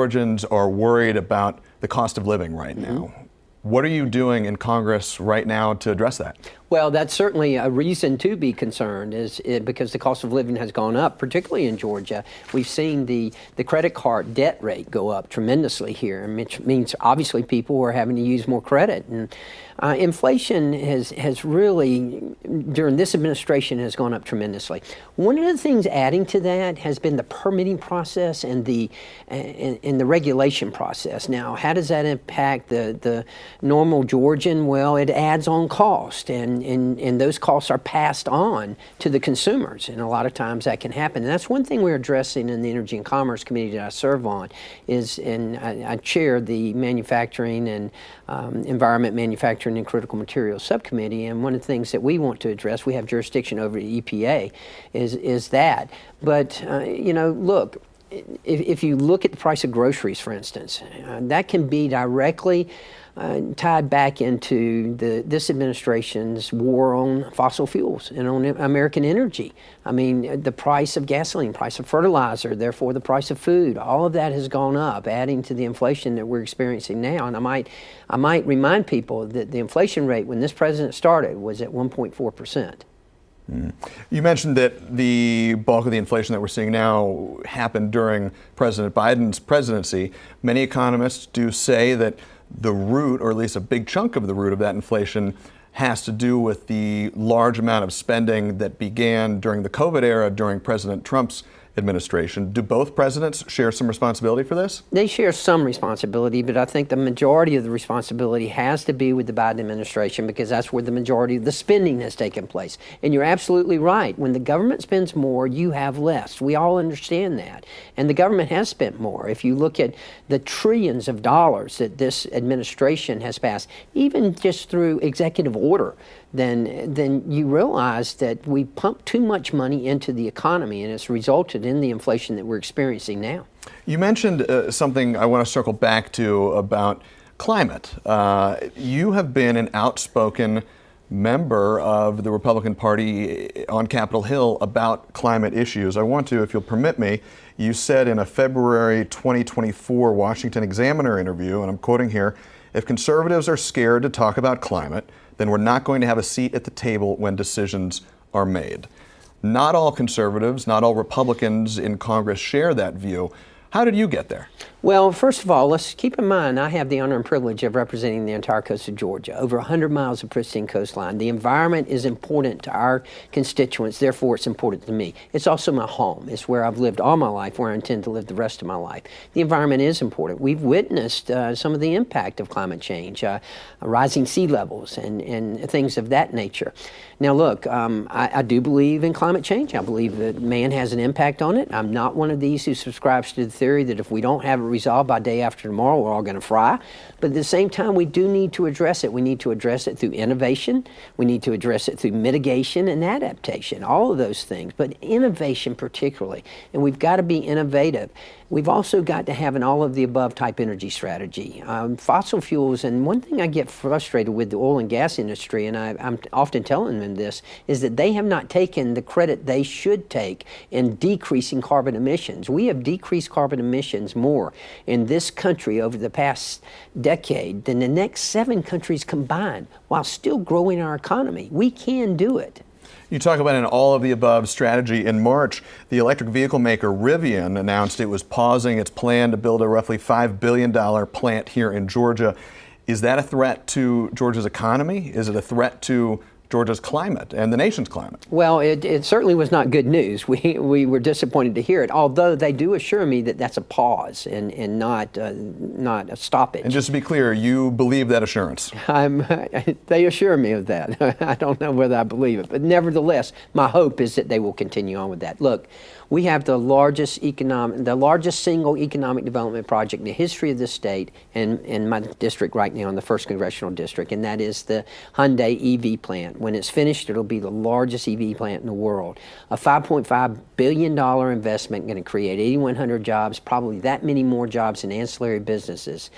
Georgians are worried about the cost of living right now. What are you doing in Congress right now to address that? Well, that's certainly a reason to be concerned, because the cost of living has gone up, particularly in Georgia. We've seen the credit card debt rate go up tremendously here, which means obviously people are having to use more credit. And inflation has really, during this administration, has gone up tremendously. One of the things adding to that has been the permitting process and the regulation process. Now, how does that impact the normal Georgian? Well, it adds on cost, and those costs are passed on to the consumers, and a lot of times that can happen. And that's one thing we're addressing in the Energy and Commerce Committee that I serve on, and I chair the Manufacturing and Environment, Manufacturing and Critical Materials Subcommittee, and one of the things that we want to address, we have jurisdiction over the EPA, is that. But, look, if you look at the price of groceries, for instance, that can be directly tied back into this administration's war on fossil fuels and on American energy. I mean, the price of gasoline, price of fertilizer, therefore the price of food, all of that has gone up, adding to the inflation that we're experiencing now. And I might remind people that the inflation rate when this president started was at 1.4%. You mentioned that the bulk of the inflation that we're seeing now happened during President Biden's presidency. Many economists do say that the root, or at least a big chunk of the root of that inflation, has to do with the large amount of spending that began during the COVID era during President Trump's administration. Do both presidents share some responsibility for this? They share some responsibility, but I think the majority of the responsibility has to be with the Biden administration, because that's where the majority of the spending has taken place. And you're absolutely right. When the government spends more, you have less. We all understand that. And the government has spent more. If you look at the trillions of dollars that this administration has passed, even just through executive order, then you realize that we pumped too much money into the economy, and it's resulted in the inflation that we're experiencing now. You mentioned something I want to circle back to about climate. You have been an outspoken member of the Republican Party on Capitol Hill about climate issues. I want to, if you'll permit me, you said in a February 2024 Washington Examiner interview, and I'm quoting here, "If conservatives are scared to talk about climate, then we're not going to have a seat at the table when decisions are made." Not all conservatives, not all Republicans in Congress share that view. How did you get there? Well, first of all, let's keep in mind, I have the honor and privilege of representing the entire coast of Georgia, over 100 miles of pristine coastline. The environment is important to our constituents, therefore it's important to me. It's also my home. It's where I've lived all my life, where I intend to live the rest of my life. The environment is important. We've witnessed some of the impact of climate change, rising sea levels and things of that nature. Now look, I do believe in climate change. I believe that man has an impact on it. I'm not one of these who subscribes to the theory that if we don't have it resolved by day after tomorrow, we're all going to fry. But at the same time, we do need to address it. We need to address it through innovation. We need to address it through mitigation and adaptation, all of those things, but innovation particularly. And we've got to be innovative. We've also got to have an all-of-the-above type energy strategy. Fossil fuels, and one thing I get frustrated with the oil and gas industry, and I'm often telling them this, is that they have not taken the credit they should take in decreasing carbon emissions. We have decreased carbon emissions more in this country over the past decade than the next 7 countries combined, while still growing our economy. We can do it. You talk about an all-of-the-above strategy. In March, the electric vehicle maker Rivian announced it was pausing its plan to build a roughly $5 billion plant here in Georgia. Is that a threat to Georgia's economy? Is it a threat to Georgia's climate and the nation's climate? Well, it certainly was not good news. We were disappointed to hear it, although they do assure me that that's a pause and not a stoppage. And just to be clear, you believe that assurance? They assure me of that. I don't know whether I believe it, but nevertheless, my hope is that they will continue on with that. Look, we have the largest single economic development project in the history of this state and in my district right now, in the 1st Congressional District, and that is the Hyundai EV plant. When it's finished, it'll be the largest EV plant in the world. A $5.5 billion investment going to create 8,100 jobs, probably that many more jobs in ancillary businesses.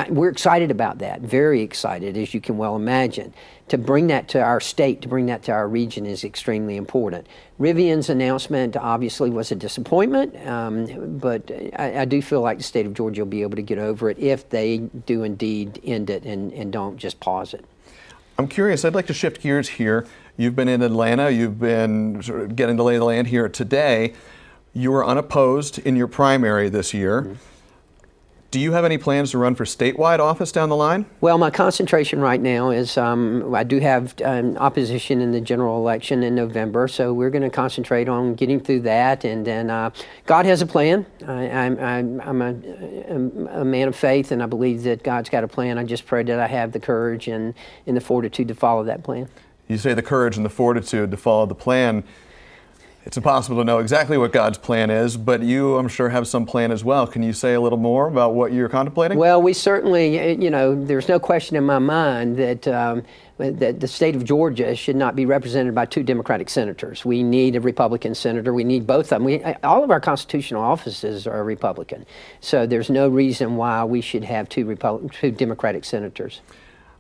We're excited about that, very excited, as you can well imagine. To bring that to our state, to bring that to our region is extremely important. Rivian's announcement obviously was a disappointment, but I do feel like the state of Georgia will be able to get over it if they do indeed end it and don't just pause it. I'm curious, I'd like to shift gears here. You've been in Atlanta, you've been sort of getting the lay of the land here today. You were unopposed in your primary this year. Mm-hmm. Do you have any plans to run for statewide office down the line? Well, my concentration right now is I do have opposition in the general election in November, so we're going to concentrate on getting through that, and then God has a plan. I'm a man of faith, and I believe that God's got a plan. I just pray that I have the courage and the fortitude to follow that plan. You say the courage and the fortitude to follow the plan. It's impossible to know exactly what God's plan is, but you, I'm sure, have some plan as well. Can you say a little more about what you're contemplating? Well, we certainly, there's no question in my mind that that the state of Georgia should not be represented by two Democratic senators. We need a Republican senator. We need both of them. All of our constitutional offices are Republican, so there's no reason why we should have two Democratic senators.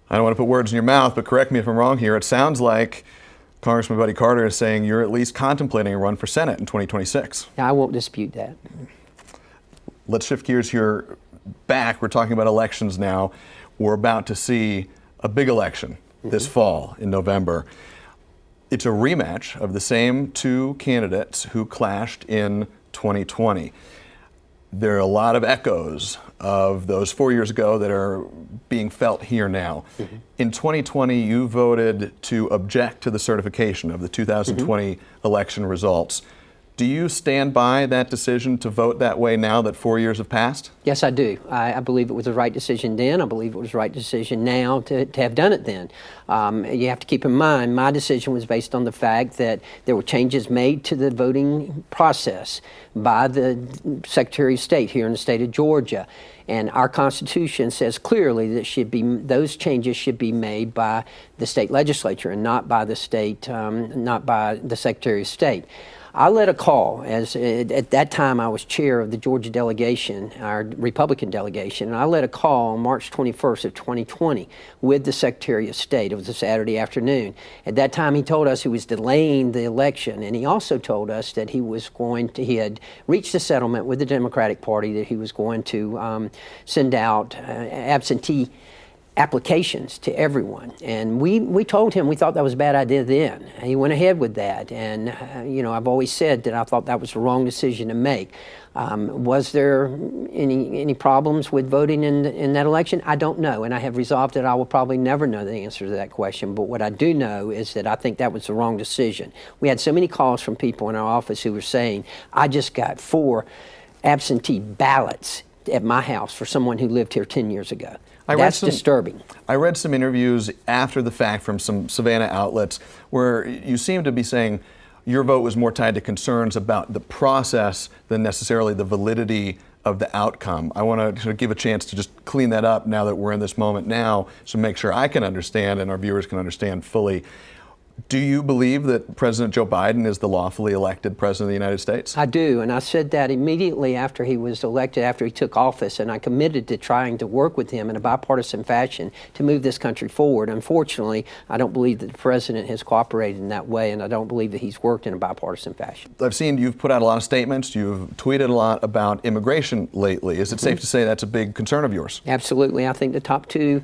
I don't want to put words in your mouth, but correct me if I'm wrong here. It sounds like Congressman Buddy Carter is saying you're at least contemplating a run for Senate in 2026. I won't dispute that. Let's shift gears here back. We're talking about elections now. We're about to see a big election this fall in November. It's a rematch of the same two candidates who clashed in 2020. There are a lot of echoes of those 4 years ago that are being felt here now. Mm-hmm. In 2020, you voted to object to the certification of the 2020 election results. Do you stand by that decision to vote that way now that 4 years have passed? Yes, I do. I believe it was the right decision then. I believe it was the right decision now to have done it then. You have to keep in mind, my decision was based on the fact that there were changes made to the voting process by the Secretary of State here in the state of Georgia. And our Constitution says clearly that those changes should be made by the state legislature and not by the state, not by the Secretary of State. I led a call, at that time I was chair of the Georgia delegation, our Republican delegation, and I led a call on March 21st of 2020 with the Secretary of State. It was a Saturday afternoon. At that time he told us he was delaying the election, and he also told us that he had reached a settlement with the Democratic Party that he was going to send out absentee applications to everyone, and we told him we thought that was a bad idea then. He went ahead with that, and I've always said that I thought that was the wrong decision to make. Was there any problems with voting in that election? I don't know, and I have resolved that I will probably never know the answer to that question, but what I do know is that I think that was the wrong decision. We had so many calls from people in our office who were saying, I just got 4 absentee ballots at my house for someone who lived here 10 years ago. That's disturbing. I read some interviews after the fact from some Savannah outlets where you seem to be saying your vote was more tied to concerns about the process than necessarily the validity of the outcome. I want to sort of give a chance to just clean that up now that we're in this moment now, so make sure I can understand and our viewers can understand fully. Do you believe that President Joe Biden is the lawfully elected President of the United States? I do, and I said that immediately after he was elected, after he took office, and I committed to trying to work with him in a bipartisan fashion to move this country forward. Unfortunately, I don't believe that the President has cooperated in that way, and I don't believe that he's worked in a bipartisan fashion. I've seen you've put out a lot of statements, you've tweeted a lot about immigration lately. Is it safe to say that's a big concern of yours? Absolutely. I think the top 2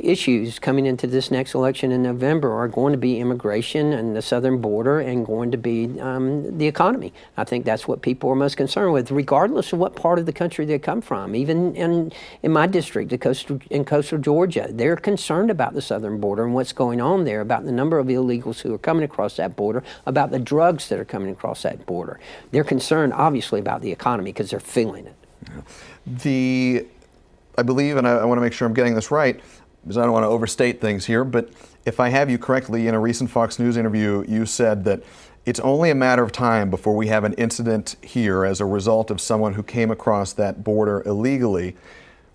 issues coming into this next election in November are going to be immigration and the southern border, and going to be the economy. I think that's what people are most concerned with, regardless of what part of the country they come from. Even in my district, in coastal Georgia, they're concerned about the southern border and what's going on there, about the number of illegals who are coming across that border, about the drugs that are coming across that border. They're concerned, obviously, about the economy because they're feeling it. I believe, and I want to make sure I'm getting this right, because I don't want to overstate things here, but if I have you correctly, in a recent Fox News interview, you said that it's only a matter of time before we have an incident here as a result of someone who came across that border illegally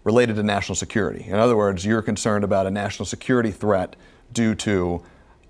related to national security. In other words, you're concerned about a national security threat due to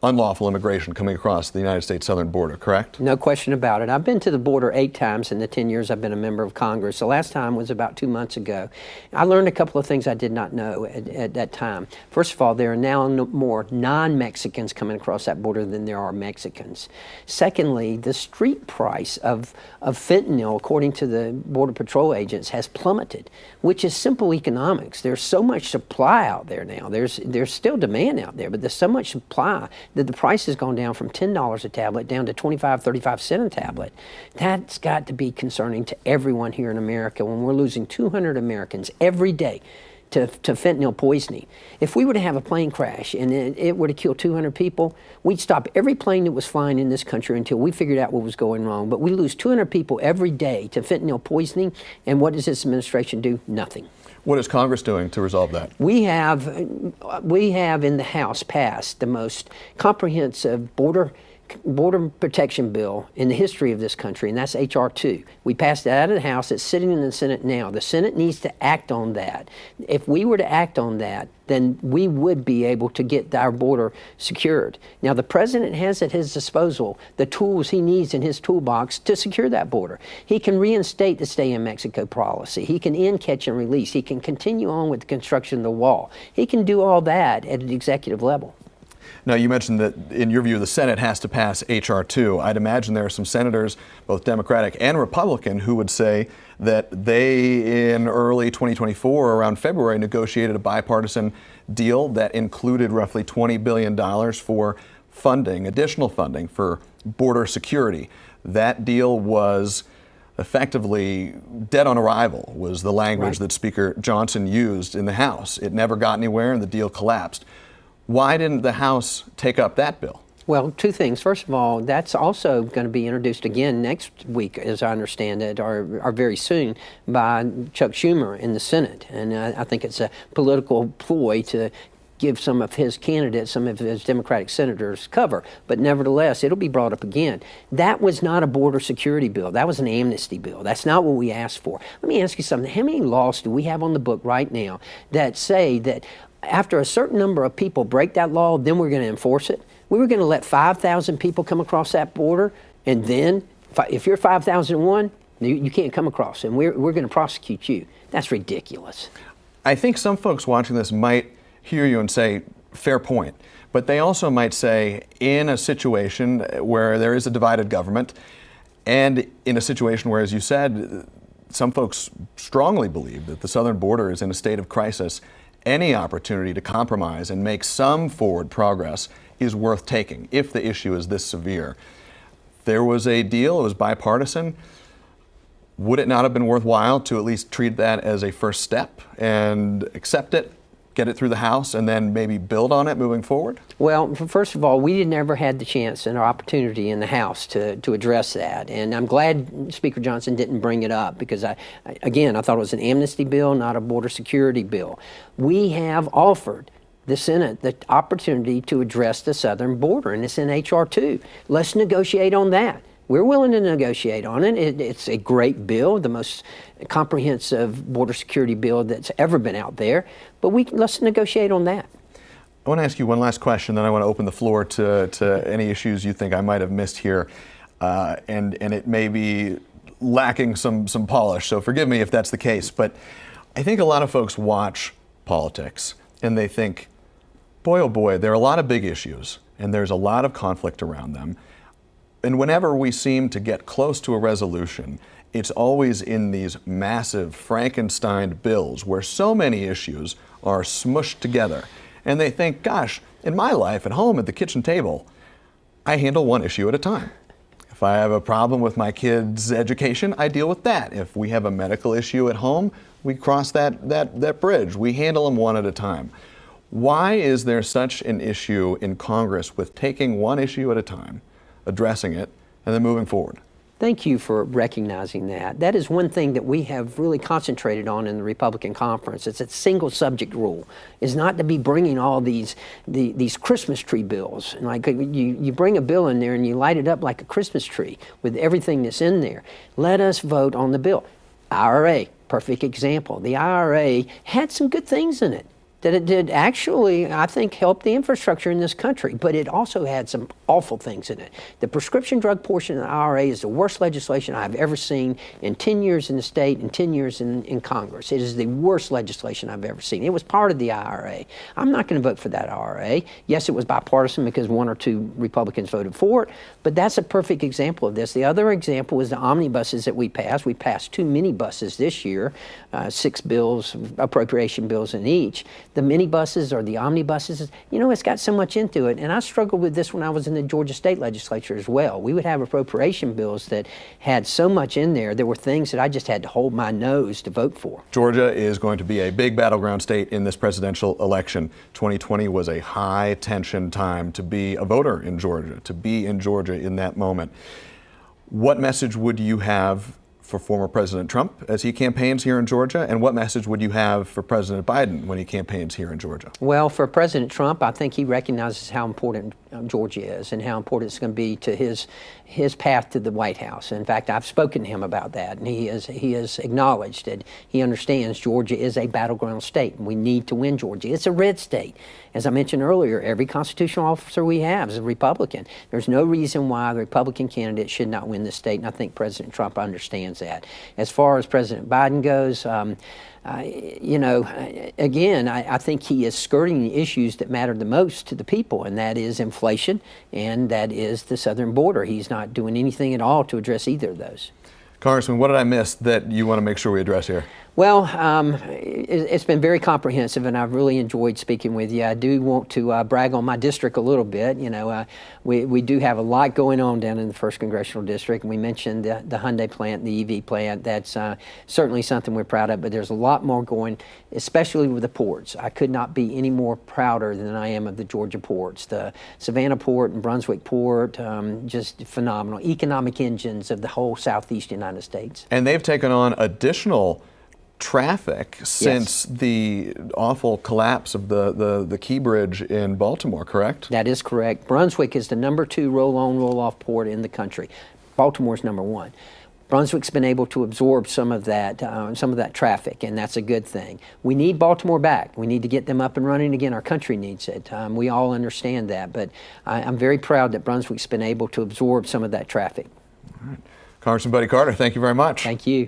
unlawful immigration coming across the United States southern border, correct? No question about it. I've been to the border 8 times in the 10 years I've been a member of Congress. The last time was about 2 months ago. I learned a couple of things I did not know at that time. First of all, there are now more non-Mexicans coming across that border than there are Mexicans. Secondly, the street price of fentanyl, according to the Border Patrol agents, has plummeted, which is simple economics. There's so much supply out there now. There's still demand out there, but there's so much supply that the price has gone down from $10 a tablet down to 25, 35 cents a tablet. That's got to be concerning to everyone here in America when we're losing 200 Americans every day to fentanyl poisoning. If we were to have a plane crash and it were to kill 200 people, we'd stop every plane that was flying in this country until we figured out what was going wrong. But we lose 200 people every day to fentanyl poisoning, and what does this administration do? Nothing. What is Congress doing to resolve that? We have in the House passed the most comprehensive border protection bill in the history of this country, and that's H.R. 2. We passed that out of the House. It's sitting in the Senate now. The Senate needs to act on that. If we were to act on that, then we would be able to get our border secured. Now, the president has at his disposal the tools he needs in his toolbox to secure that border. He can reinstate the stay in Mexico policy. He can end catch and release. He can continue on with the construction of the wall. He can do all that at an executive level. Now, you mentioned that, in your view, the Senate has to pass H.R. 2. I'd imagine there are some senators, both Democratic and Republican, who would say that they, in early 2024, around February, negotiated a bipartisan deal that included roughly $20 billion for funding, additional funding for border security. That deal was effectively dead on arrival, was the language that Speaker Johnson used in the House. It never got anywhere and the deal collapsed. Why didn't the House take up that bill? Well, 2 things. First of all, that's also going to be introduced again next week, as I understand it, or very soon, by Chuck Schumer in the Senate. And I think it's a political ploy to give some of his candidates, some of his Democratic senators cover. But nevertheless, it'll be brought up again. That was not a border security bill. That was an amnesty bill. That's not what we asked for. Let me ask you something. How many laws do we have on the book right now that say that after a certain number of people break that law, then we're going to enforce it? We were going to let 5,000 people come across that border, and then if you're 5,001, you can't come across, and we're going to prosecute you. That's ridiculous. I think some folks watching this might hear you and say, fair point. But they also might say, in a situation where there is a divided government, and in a situation where, as you said, some folks strongly believe that the southern border is in a state of crisis, any opportunity to compromise and make some forward progress is worth taking if the issue is this severe. There was a deal, it was bipartisan. Would it not have been worthwhile to at least treat that as a first step and accept it, get it through the House, and then maybe build on it moving forward? Well, first of all, we never had the chance and our opportunity in the House to address that. And I'm glad Speaker Johnson didn't bring it up because, I thought it was an amnesty bill, not a border security bill. We have offered the Senate the opportunity to address the southern border, and it's in H.R. 2. Let's negotiate on that. We're willing to negotiate on it. It's a great bill, the most comprehensive border security bill that's ever been out there. But let's negotiate on that. I want to ask you one last question, then I want to open the floor to any issues you think I might have missed here. And it may be lacking some polish, so forgive me if that's the case. But I think a lot of folks watch politics and they think, boy, oh boy, there are a lot of big issues and there's a lot of conflict around them. And whenever we seem to get close to a resolution, it's always in these massive Frankenstein bills where so many issues are smushed together. And they think, gosh, in my life at home at the kitchen table, I handle one issue at a time. If I have a problem with my kids' education, I deal with that. If we have a medical issue at home, we cross that bridge. We handle them one at a time. Why is there such an issue in Congress with taking one issue at a time, addressing it, and then moving forward? Thank you for recognizing that. That is one thing that we have really concentrated on in the Republican conference. It's a single subject rule. It's not to be bringing all these Christmas tree bills. Like you bring a bill in there and you light it up like a Christmas tree with everything that's in there. Let us vote on the bill. IRA, perfect example. The IRA had some good things in it. that it did actually, I think, help the infrastructure in this country, but it also had some awful things in it. The prescription drug portion of the IRA is the worst legislation I've ever seen in 10 years in the state and 10 years in Congress. It is the worst legislation I've ever seen. It was part of the IRA. I'm not going to vote for that IRA. Yes, it was bipartisan because 1 or 2 Republicans voted for it, but that's a perfect example of this. The other example is the omnibuses that we passed. We passed 2 minibuses this year, 6 bills, appropriation bills in each. The minibuses or the omnibuses, you know, it's got so much into it. And I struggled with this when I was in the Georgia State Legislature as well. We would have appropriation bills that had so much in there. There were things that I just had to hold my nose to vote for. Georgia is going to be a big battleground state in this presidential election. 2020 was a high tension time to be a voter in Georgia, to be in Georgia in that moment. What message would you have for former President Trump as he campaigns here in Georgia, and what message would you have for President Biden when he campaigns here in Georgia? Well, for President Trump, I think he recognizes how important Georgia is and how important it's going to be to his path to the White House. In fact, I've spoken to him about that, and he has acknowledged that he understands Georgia is a battleground state, and we need to win Georgia. It's a red state. As I mentioned earlier, every constitutional officer we have is a Republican. There's no reason why the Republican candidate should not win this state, and I think President Trump understands that. As far as President Biden goes, you know, again, I think he is skirting the issues that matter the most to the people, and that is inflation, and that is the southern border. He's not doing anything at all to address either of those. Congressman, what did I miss that you want to make sure we address here? Well, it's been very comprehensive, and I've really enjoyed speaking with you. I do want to brag on my district a little bit. You know, we do have a lot going on down in the 1st Congressional District. We mentioned the Hyundai plant, the EV plant. That's certainly something we're proud of, but there's a lot more going, especially with the ports. I could not be any more prouder than I am of the Georgia ports. The Savannah port and Brunswick port, just phenomenal. Economic engines of the whole southeast United States. And they've taken on additional traffic since the awful collapse of the Key Bridge in Baltimore, correct? That is correct. Brunswick is the number 2 roll-on, roll-off port in the country. Baltimore's number 1. Brunswick's been able to absorb some of that traffic, and that's a good thing. We need Baltimore back. We need to get them up and running again. Our country needs it. We all understand that, but I'm very proud that Brunswick's been able to absorb some of that traffic. All right. Congressman Buddy Carter, thank you very much. Thank you.